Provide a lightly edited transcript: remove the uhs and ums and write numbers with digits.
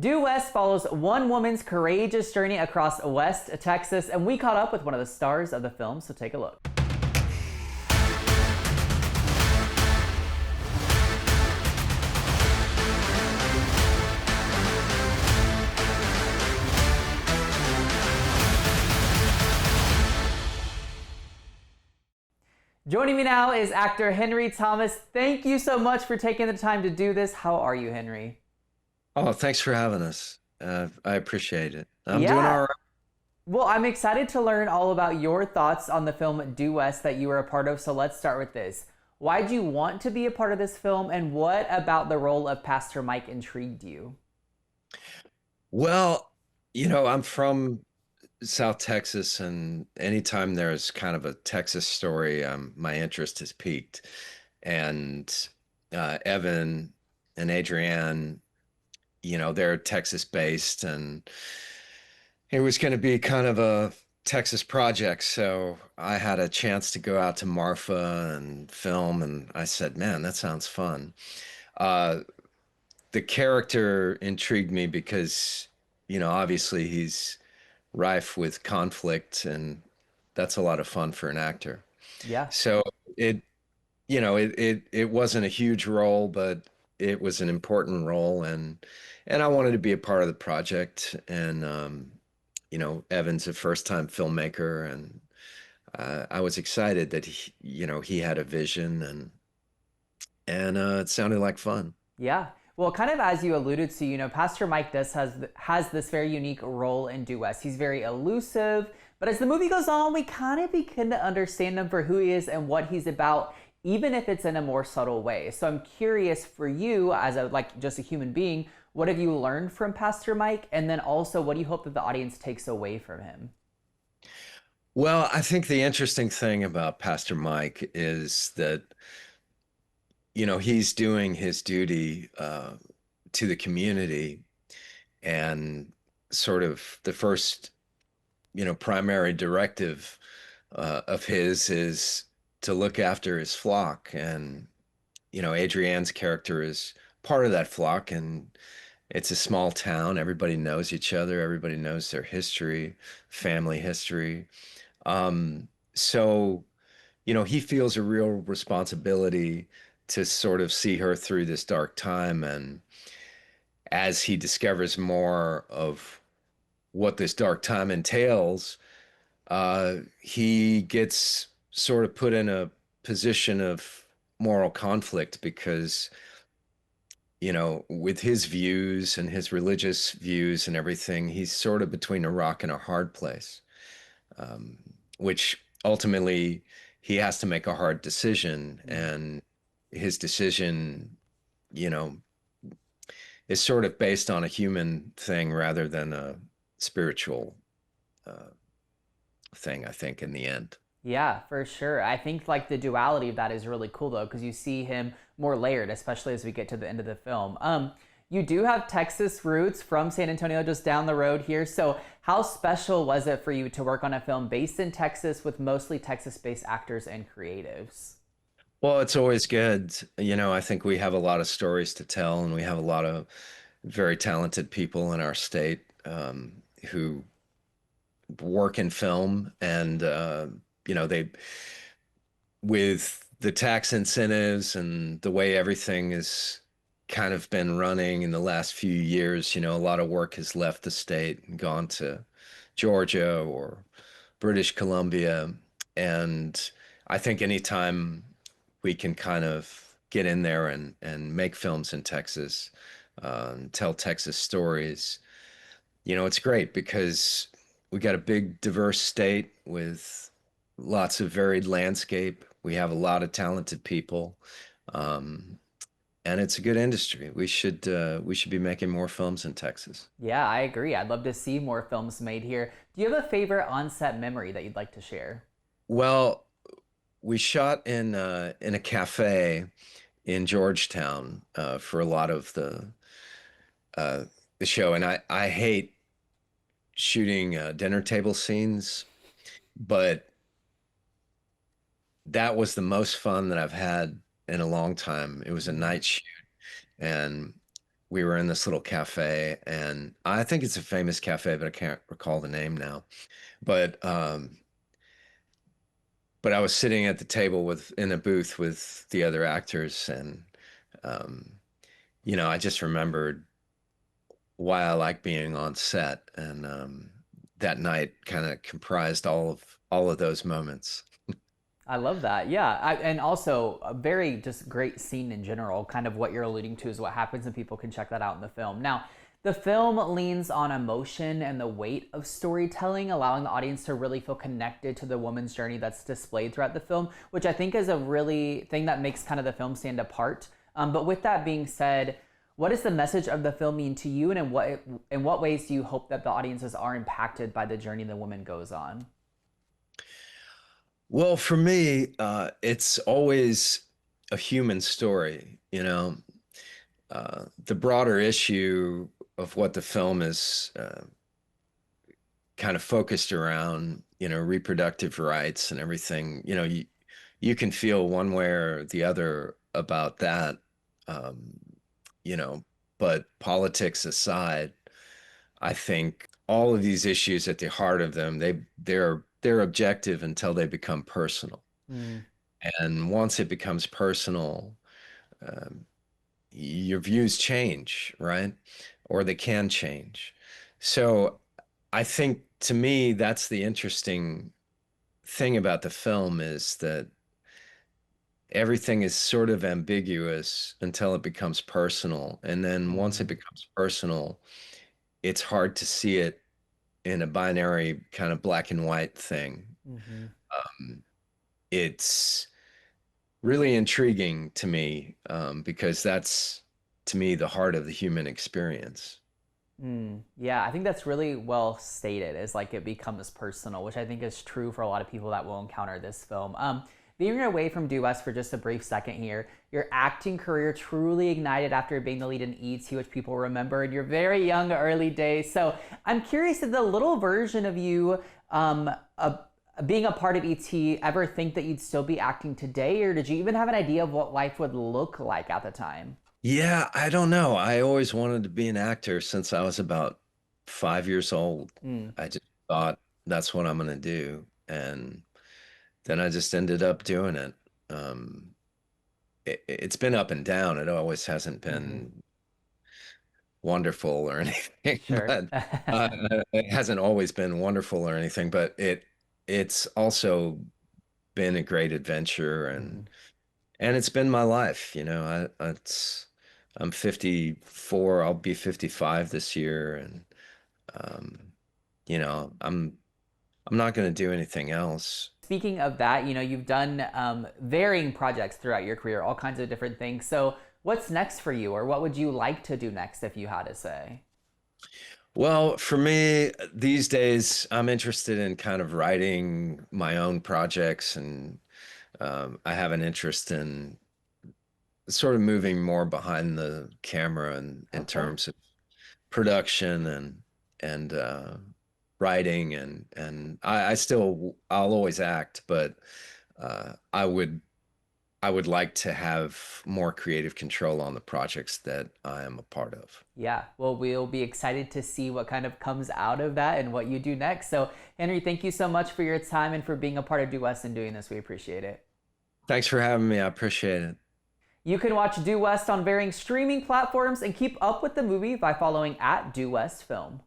Due West follows one woman's courageous journey across West Texas, and we caught up with one of the stars of the film, so take a look. Joining me now is actor Henry Thomas. Thank you so much for taking the time to do this. How are you, Henry? Oh, thanks for having us. I appreciate it. I'm doing Yeah. all right. Well, I'm excited to learn all about your thoughts on the film Due West that you were a part of. So let's start with this. Why did you want to be a part of this film, and what about the role of Pastor Mike intrigued you? Well, I'm from South Texas, and anytime there's kind of a Texas story, my interest has peaked. And Evan and Adrienne, they're Texas based, and it was going to be kind of a Texas project. So I had a chance to go out to Marfa and film, and I said, man, that sounds fun. Uh, the character intrigued me because, obviously he's rife with conflict, and that's a lot of fun for an actor. Yeah. So it, it wasn't a huge role, but it was an important role, and I wanted to be a part of the project. And Evan's a first-time filmmaker, and I was excited that he had a vision, and it sounded like fun. Yeah. Well, kind of as you alluded to, Pastor Mike does has this very unique role in Due West. He's very elusive, but as the movie goes on, we kind of begin to understand him for who he is and what he's about, even if it's in a more subtle way. So I'm curious for you, as a just a human being, what have you learned from Pastor Mike, and then also what do you hope that the audience takes away from him? Well, I think the interesting thing about Pastor Mike is that, he's doing his duty to the community, and sort of the first, primary directive of his is to look after his flock. And, Adrienne's character is part of that flock, and it's a small town. Everybody knows each other, everybody knows their history, family history. So, he feels a real responsibility to sort of see her through this dark time. And as he discovers more of what this dark time entails, he gets sort of put in a position of moral conflict because, with his views and his religious views and everything, he's sort of between a rock and a hard place, um, which ultimately he has to make a hard decision. And his decision, you know, is sort of based on a human thing rather than a spiritual uh, thing, I think, in the end. Yeah, for sure. I think the duality of that is really cool though, because you see him more layered, especially as we get to the end of the film. You do have Texas roots from San Antonio, just down the road here. So, how special was it for you to work on a film based in Texas with mostly Texas-based actors and creatives? Well, it's always good. I think we have a lot of stories to tell, and we have a lot of very talented people in our state who work in film. And, they, with the tax incentives and the way everything has kind of been running in the last few years, a lot of work has left the state and gone to Georgia or British Columbia. And I think anytime we can kind of get in there and make films in Texas, and tell Texas stories, it's great because we got a big, diverse state with lots of varied landscape. We have a lot of talented people, um, and it's a good industry. We should be making more films in Texas. Yeah, I agree. I'd love to see more films made here. Do you have a favorite on-set memory that you'd like to share? Well, we shot in a cafe in Georgetown for a lot of uh, the show, and I hate shooting dinner table scenes, but that was the most fun that I've had in a long time. It was a Mm. night shoot, and we were in this little cafe, and I think it's a famous cafe, but I can't recall the name now. But but I was sitting at the table with in a booth with the other actors, and um, I just remembered why I like being on set, and that night kind of comprised all of those moments. I love that. Yeah. And also a very just great scene in general. Kind of what you're alluding to is what happens, and people can check that out in the film. Now, the film leans on emotion and the weight of storytelling, allowing the audience to really feel connected to the woman's journey that's displayed throughout the film, which I think is a really thing that makes kind of the film stand apart. But with that being said, what does the message of the film mean to you, and in what ways do you hope that the audiences are impacted by the journey the woman goes on? Well, for me, it's always a human story, the broader issue of what the film is kind of focused around, reproductive rights and everything. You can feel one way or the other about that, um, you know, but politics aside, I think all of these issues at the heart of them, they're objective until they become personal. Mm, And once it becomes personal, um, your views change, right? Or they can change. So I think to me, that's the interesting thing about the film is that everything is sort of ambiguous until it becomes personal. And then once it mm, becomes personal, it's hard to see it in a binary kind of black and white thing. mm-hmm. Um, it's really intriguing to me because that's, to me, the heart of the human experience. Yeah, I think that's really well stated. Is like it becomes personal, which I think is true for a lot of people that will encounter this film. Being away from Due West for just a brief second here, your acting career truly ignited after being the lead in E.T., which people remember in your very young early days. So I'm curious, did the little version of you being a part of E.T. ever think that you'd still be acting today, or did you even have an idea of what life would look like at the time? Yeah, I don't know. I always wanted to be an actor since I was about 5 years old. Mm, I just thought that's what I'm going to do. And then I just ended up doing it. Um, it's been up and down. It always hasn't mm-hmm. been wonderful or anything, Sure. but it hasn't always been wonderful or anything, but it's also been a great adventure, Mm-hmm. and it's been my life, I'm 54, I'll be 55 this year, and um, I'm not going to do anything else. Speaking of that, you've done varying projects throughout your career, all kinds of different things. So, what's next for you, or what would you like to do next if you had to say? Well, for me, these days, I'm interested in kind of writing my own projects, and I have an interest in sort of moving more behind the camera and in Okay. terms of production and writing and I'll always act, but I would like to have more creative control on the projects that I am a part of. Yeah. Well, we'll be excited to see what kind of comes out of that and what you do next. So, Henry, thank you so much for your time and for being a part of Due West and doing this. We appreciate it. Thanks for having me. I appreciate it. You can watch Due West on varying streaming platforms and keep up with the movie by following at Due West Film.